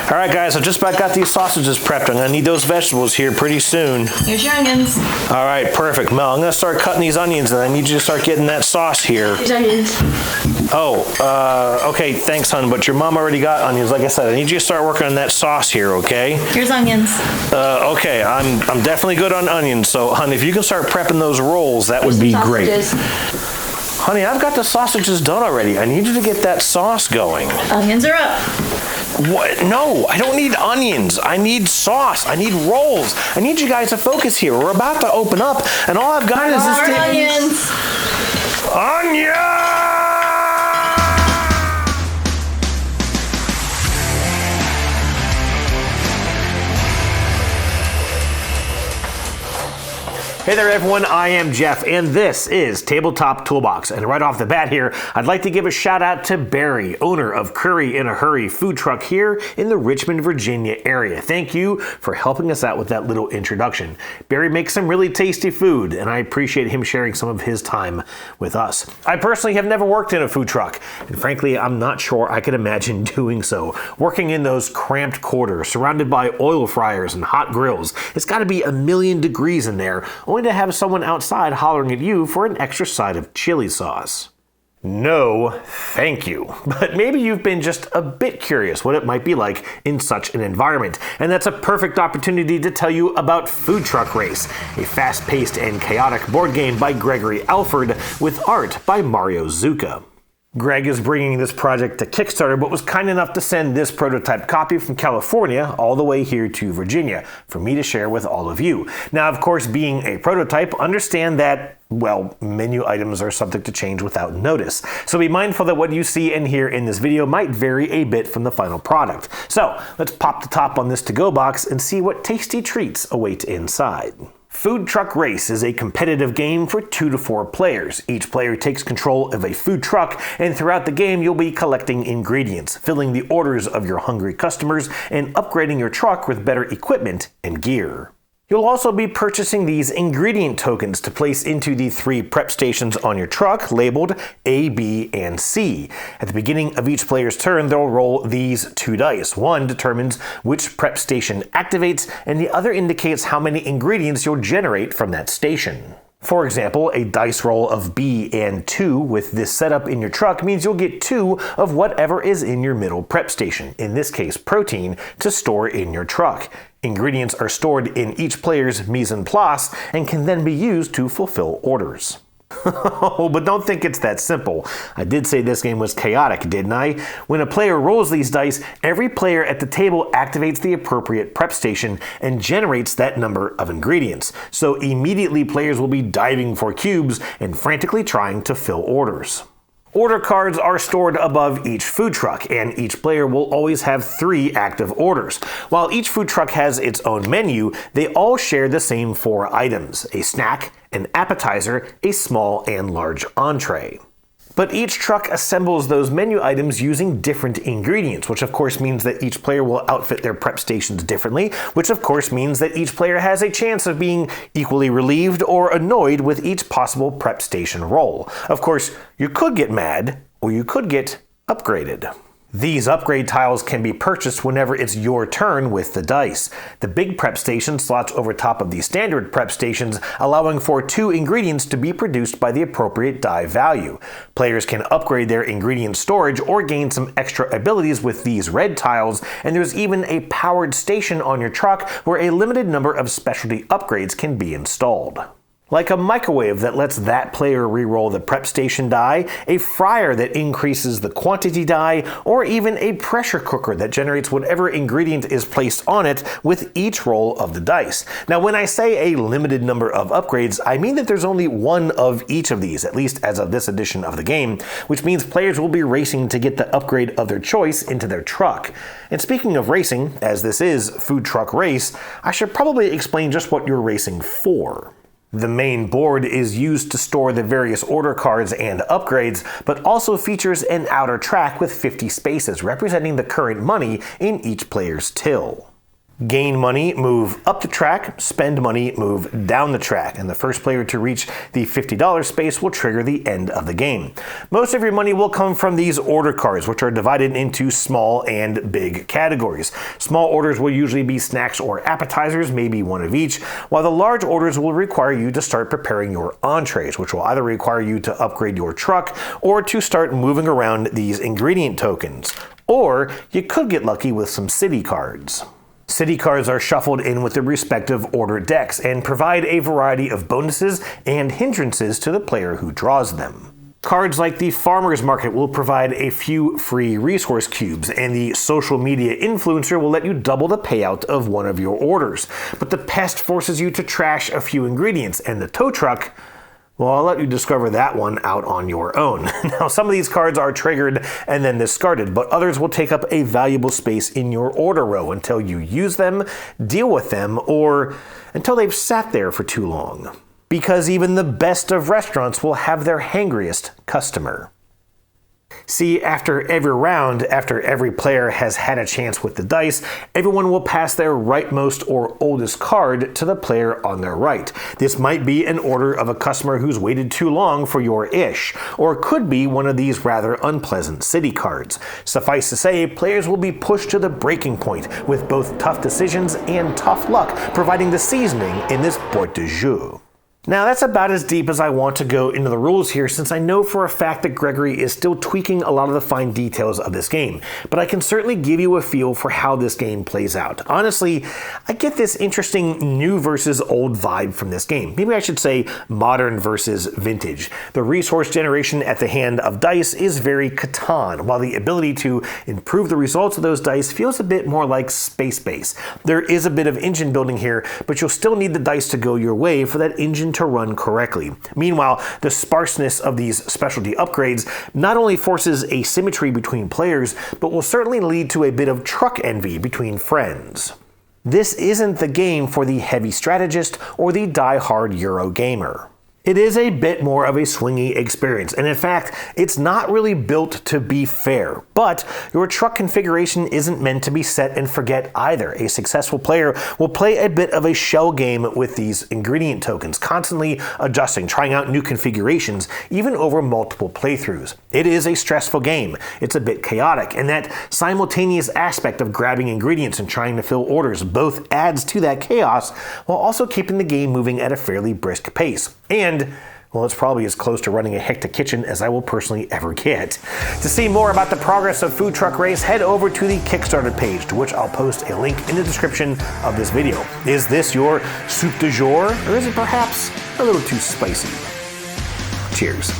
All right, guys, I just about got these sausages prepped. I'm gonna need those vegetables here pretty soon. Here's your onions. All right, perfect. Mel, I'm gonna start cutting these onions, and I need you to start getting that sauce here. Here's onions. Oh, okay, thanks, hon, but your mom already got onions. Like I said, I need you to start working on that sauce here, okay? Here's onions. Okay, I'm definitely good on onions, so, hon, if you can start prepping those rolls, that would be great. Honey, I've got the sausages done already. I need you to get that sauce going. Onions are up. What? No, I don't need onions. I need sauce. I need rolls. I need you guys to focus here. We're about to open up, and all I've got is this onions. Onions! Hey there everyone, I am Jeff and this is Tabletop Toolbox. And right off the bat here, I'd like to give a shout out to Barry, owner of Curry in a Hurry food truck here in the Richmond, Virginia area. Thank you for helping us out with that little introduction. Barry makes some really tasty food and I appreciate him sharing some of his time with us. I personally have never worked in a food truck and frankly, I'm not sure I could imagine doing so. Working in those cramped quarters, surrounded by oil fryers and hot grills, it's gotta be 1,000,000 degrees in there, only to have someone outside hollering at you for an extra side of chili sauce. No, thank you. But maybe you've been just a bit curious what it might be like in such an environment. And that's a perfect opportunity to tell you about Food Truck Race, a fast-paced and chaotic board game by Gregory Alford with art by Mario Zucca. Greg is bringing this project to Kickstarter, but was kind enough to send this prototype copy from California all the way here to Virginia for me to share with all of you. Now, of course, being a prototype, understand that, well, menu items are subject to change without notice. So be mindful that what you see and hear in this video might vary a bit from the final product. So let's pop the top on this to-go box and see what tasty treats await inside. Food Truck Race is a competitive game for 2 to 4 players. Each player takes control of a food truck, and throughout the game you'll be collecting ingredients, filling the orders of your hungry customers, and upgrading your truck with better equipment and gear. You'll also be purchasing these ingredient tokens to place into the 3 prep stations on your truck labeled A, B, and C. At the beginning of each player's turn, they'll roll these 2 dice. One determines which prep station activates, and the other indicates how many ingredients you'll generate from that station. For example, a dice roll of B and 2 with this setup in your truck means you'll get 2 of whatever is in your middle prep station, in this case protein, to store in your truck. Ingredients are stored in each player's mise en place and can then be used to fulfill orders. Oh, but don't think it's that simple. I did say this game was chaotic, didn't I? When a player rolls these dice, every player at the table activates the appropriate prep station and generates that number of ingredients. So immediately players will be diving for cubes and frantically trying to fill orders. Order cards are stored above each food truck, and each player will always have 3 active orders. While each food truck has its own menu, they all share the same 4 items: a snack, an appetizer, a small and large entree. But each truck assembles those menu items using different ingredients, which of course means that each player will outfit their prep stations differently, which of course means that each player has a chance of being equally relieved or annoyed with each possible prep station roll. Of course, you could get mad, or you could get upgraded. These upgrade tiles can be purchased whenever it's your turn with the dice. The big prep station slots over top of the standard prep stations, allowing for 2 ingredients to be produced by the appropriate die value. Players can upgrade their ingredient storage or gain some extra abilities with these red tiles, and there's even a powered station on your truck where a limited number of specialty upgrades can be installed. Like a microwave that lets that player re-roll the prep station die, a fryer that increases the quantity die, or even a pressure cooker that generates whatever ingredient is placed on it with each roll of the dice. Now, when I say a limited number of upgrades, I mean that there's only 1 of each of these, at least as of this edition of the game, which means players will be racing to get the upgrade of their choice into their truck. And speaking of racing, as this is Food Truck Race, I should probably explain just what you're racing for. The main board is used to store the various order cards and upgrades, but also features an outer track with 50 spaces representing the current money in each player's till. Gain money, move up the track. Spend money, move down the track. And the first player to reach the $50 space will trigger the end of the game. Most of your money will come from these order cards, which are divided into small and big categories. Small orders will usually be snacks or appetizers, maybe one of each, while the large orders will require you to start preparing your entrees, which will either require you to upgrade your truck or to start moving around these ingredient tokens. Or you could get lucky with some city cards. City cards are shuffled in with the respective order decks and provide a variety of bonuses and hindrances to the player who draws them. Cards like the Farmer's Market will provide a few free resource cubes, and the Social Media Influencer will let you double the payout of one of your orders. But the Pest forces you to trash a few ingredients, and the Tow Truck, well, I'll let you discover that one out on your own. Now, some of these cards are triggered and then discarded, but others will take up a valuable space in your order row until you use them, deal with them, or until they've sat there for too long. Because even the best of restaurants will have their hangriest customer. See, after every round, after every player has had a chance with the dice, everyone will pass their rightmost or oldest card to the player on their right. This might be an order of a customer who's waited too long for your ish, or could be one of these rather unpleasant city cards. Suffice to say, players will be pushed to the breaking point with both tough decisions and tough luck, providing the seasoning in this boîte de jeu. Now, that's about as deep as I want to go into the rules here, since I know for a fact that Gregory is still tweaking a lot of the fine details of this game, but I can certainly give you a feel for how this game plays out. Honestly, I get this interesting new versus old vibe from this game. Maybe I should say modern versus vintage. The resource generation at the hand of dice is very Catan, while the ability to improve the results of those dice feels a bit more like Space Base. There is a bit of engine building here, but you'll still need the dice to go your way for that engine to run correctly. Meanwhile, the sparseness of these specialty upgrades not only forces asymmetry between players, but will certainly lead to a bit of truck envy between friends. This isn't the game for the heavy strategist or the die-hard Euro gamer. It is a bit more of a swingy experience, and in fact, it's not really built to be fair. But your truck configuration isn't meant to be set and forget either. A successful player will play a bit of a shell game with these ingredient tokens, constantly adjusting, trying out new configurations, even over multiple playthroughs. It is a stressful game. It's a bit chaotic, and that simultaneous aspect of grabbing ingredients and trying to fill orders both adds to that chaos, while also keeping the game moving at a fairly brisk pace. And, well, it's probably as close to running a hectic kitchen as I will personally ever get. To see more about the progress of Food Truck Race, head over to the Kickstarter page, to which I'll post a link in the description of this video. Is this your soup du jour, or is it perhaps a little too spicy? Cheers.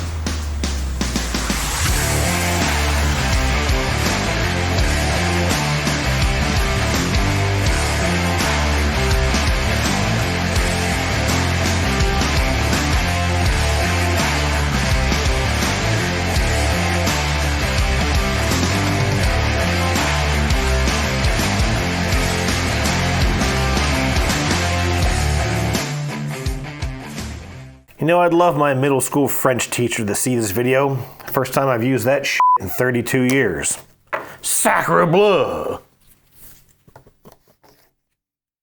You know, I'd love my middle school French teacher to see this video. First time I've used that shit in 32 years. Sacre bleu!